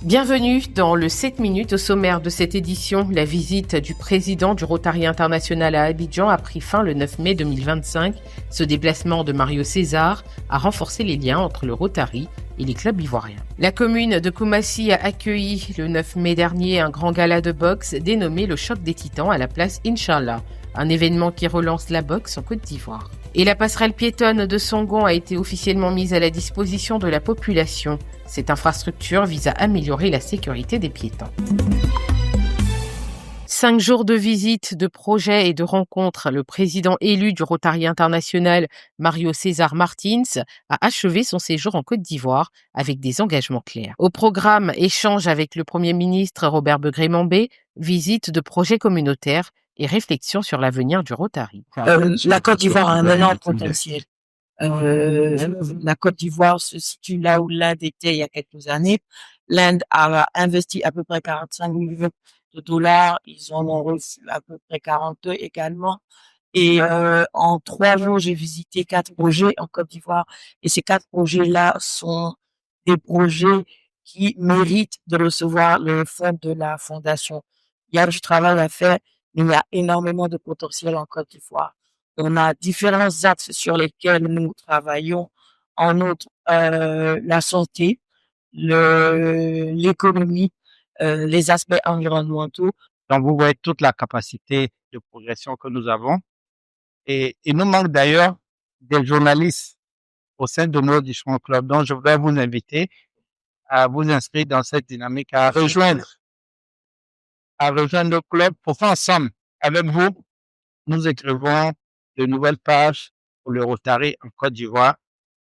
Bienvenue dans le 7 minutes. Au sommaire de cette édition. La visite du président du Rotary International à Abidjan a pris fin le 9 mai 2025. Ce déplacement de Mario César a renforcé les liens entre le Rotary et les clubs ivoiriens. La commune de Koumassi a accueilli le 9 mai dernier un grand gala de boxe dénommé le Choc des Titans à la place Inch'Allah, un événement qui relance la boxe en Côte d'Ivoire. Et la passerelle piétonne de Songon a été officiellement mise à la disposition de la population. Cette infrastructure vise à améliorer la sécurité des piétons. 5 jours de visites, de projets et de rencontres. Le président élu du Rotary International, Mario César Martins, a achevé son séjour en Côte d'Ivoire avec des engagements clairs. Au programme, échange avec le Premier ministre Robert Begré-Mambé, visite de projets communautaires et réflexion sur l'avenir du Rotary. La Côte d'Ivoire a un énorme potentiel. La Côte d'Ivoire se situe là où l'Inde était il y a quelques années. L'Inde a investi à peu près 45 millions de dollars. Ils en ont reçu à peu près 42 également. Et en 3 jours, j'ai visité 4 projets en Côte d'Ivoire. Et ces 4 projets-là sont des projets qui méritent de recevoir le fonds de la fondation. Il y a du travail à faire. Il y a énormément de potentiel en Côte d'Ivoire. On a différents axes sur lesquels nous travaillons. En outre, la santé, l'économie, les aspects environnementaux. Donc, vous voyez toute la capacité de progression que nous avons. Et il nous manque d'ailleurs des journalistes au sein de nos différents clubs. Donc, je voudrais vous inviter à vous inscrire dans cette dynamique, à rejoindre nos clubs pour qu'ensemble, avec vous, nous écrivons de nouvelles pages pour le Rotary en Côte d'Ivoire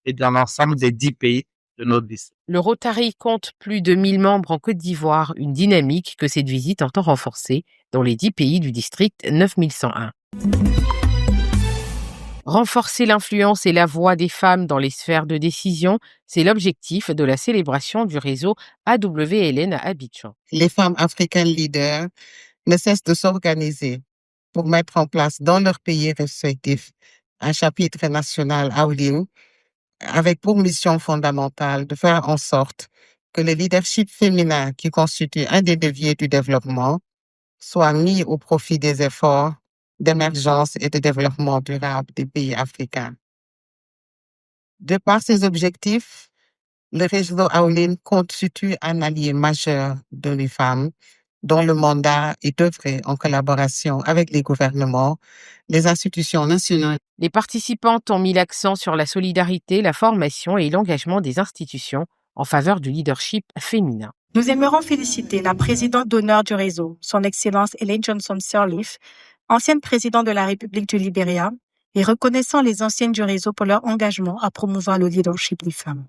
et dans l'ensemble des 10 pays de notre district. Le Rotary compte plus de 1000 membres en Côte d'Ivoire, une dynamique que cette visite entend renforcer dans les 10 pays du district 9101. Renforcer l'influence et la voix des femmes dans les sphères de décision, c'est l'objectif de la célébration du réseau AWLN à Abidjan. Les femmes africaines leaders ne cessent de s'organiser pour mettre en place dans leurs pays respectifs un chapitre national AWLN avec pour mission fondamentale de faire en sorte que le leadership féminin qui constitue un des leviers du développement soit mis au profit des efforts d'émergence et de développement durable des pays africains. De par ces objectifs, le réseau AWLN constitue un allié majeur de les femmes dont le mandat est d'œuvrer en collaboration avec les gouvernements, les institutions nationales. Les participantes ont mis l'accent sur la solidarité, la formation et l'engagement des institutions en faveur du leadership féminin. Nous aimerons féliciter la présidente d'honneur du réseau, son Excellence Ellen Johnson Sirleaf, ancienne présidente de la République du Libéria, et reconnaissant les anciennes du réseau pour leur engagement à promouvoir le leadership des femmes.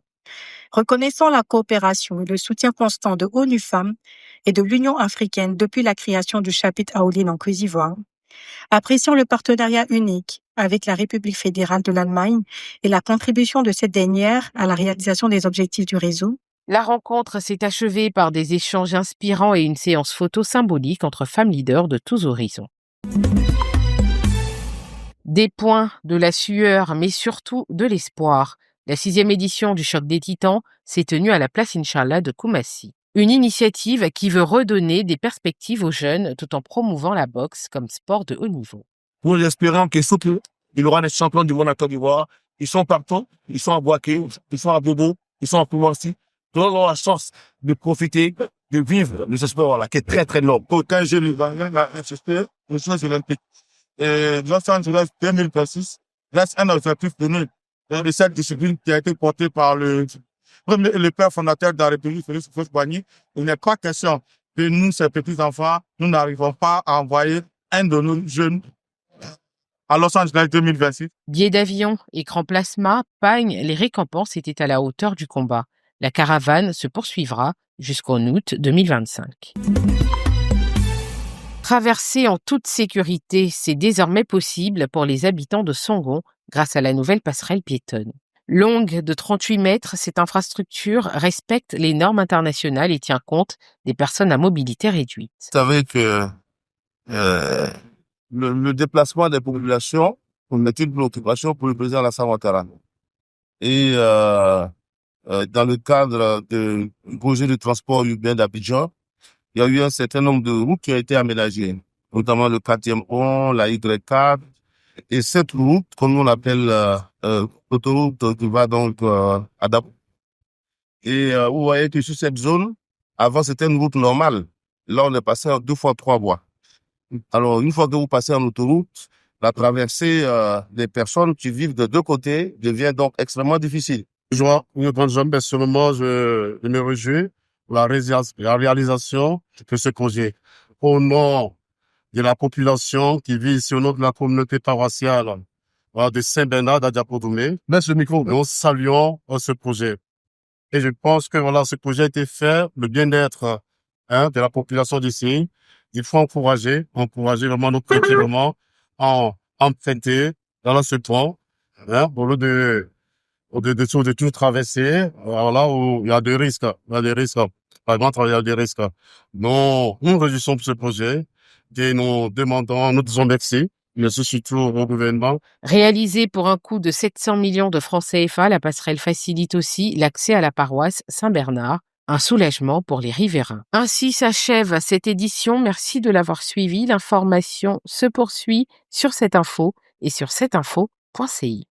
Reconnaissant la coopération et le soutien constant de ONU Femmes et de l'Union africaine depuis la création du chapitre AWLN en Côte d'Ivoire, apprécions le partenariat unique avec la République fédérale de l'Allemagne et la contribution de cette dernière à la réalisation des objectifs du réseau. La rencontre s'est achevée par des échanges inspirants et une séance photo symbolique entre femmes leaders de tous horizons. Des points, de la sueur, mais surtout de l'espoir. La 6e édition du Choc des Titans s'est tenue à la place Inch'Allah de Koumassi. Une initiative qui veut redonner des perspectives aux jeunes tout en promouvant la boxe comme sport de haut niveau. Nous espérons que surtout, il y aura des champions du monde en Côte d'Ivoire. Ils sont partout, ils sont à Boaké, ils sont à Bobo, ils sont à Koumassi. Nous avons la chance de profiter, de vivre de ce sport-là, qui est très, très long. Aucun jeune va assister aux Jeux Olympiques. Et Los Angeles 2026 reste un objectif de nous. De cette discipline qui a été portée par le père fondateur de la République, Félix Houphouët-Boigny. Il n'est pas question que nous, ces petits-enfants, nous n'arrivons pas à envoyer un de nos jeunes à Los Angeles 2026. Billets d'avion, écran plasma, pagne, les récompenses étaient à la hauteur du combat. La caravane se poursuivra jusqu'en août 2025. Traverser en toute sécurité, c'est désormais possible pour les habitants de Songon grâce à la nouvelle passerelle piétonne. Longue de 38 mètres, cette infrastructure respecte les normes internationales et tient compte des personnes à mobilité réduite. Vous savez que le déplacement des populations est une préoccupation pour le président Alassane Ouattara. Et dans le cadre du projet de transport urbain d'Abidjan, il y a eu un certain nombre de routes qui ont été aménagées, notamment le 4e pont, la Y4, et cette route, comme on l'appelle l'autoroute qui va donc à Dabo. Et vous voyez que sur cette zone, avant c'était une route normale. Là, on est passé en 2 fois 3 voies. Alors, une fois que vous passez en autoroute, la traversée des personnes qui vivent de 2 côtés devient donc extrêmement difficile. Une grande jambe, personnellement, je me réjouis pour la réalisation de ce projet. Au nom de la population qui vit ici, au nom de la communauté paroissiale de Saint-Bernard d'Adiapodoumé, baisse le micro. Nous saluons ce projet. Et je pense que ce projet a été fait, le bien-être de la population d'ici. Il faut encourager vraiment notre petit moment en emprunter dans ce pont, au lieu de tout traverser, là où il y a des risques. Par exemple, il y a des risques. Nous réjouissons pour ce projet et nous disons merci. Merci surtout au gouvernement. Réalisée pour un coût de 700 millions de francs CFA, la passerelle facilite aussi l'accès à la paroisse Saint-Bernard, un soulagement pour les riverains. Ainsi s'achève cette édition. Merci de l'avoir suivi. L'information se poursuit sur cette info et sur cetteinfo.ci.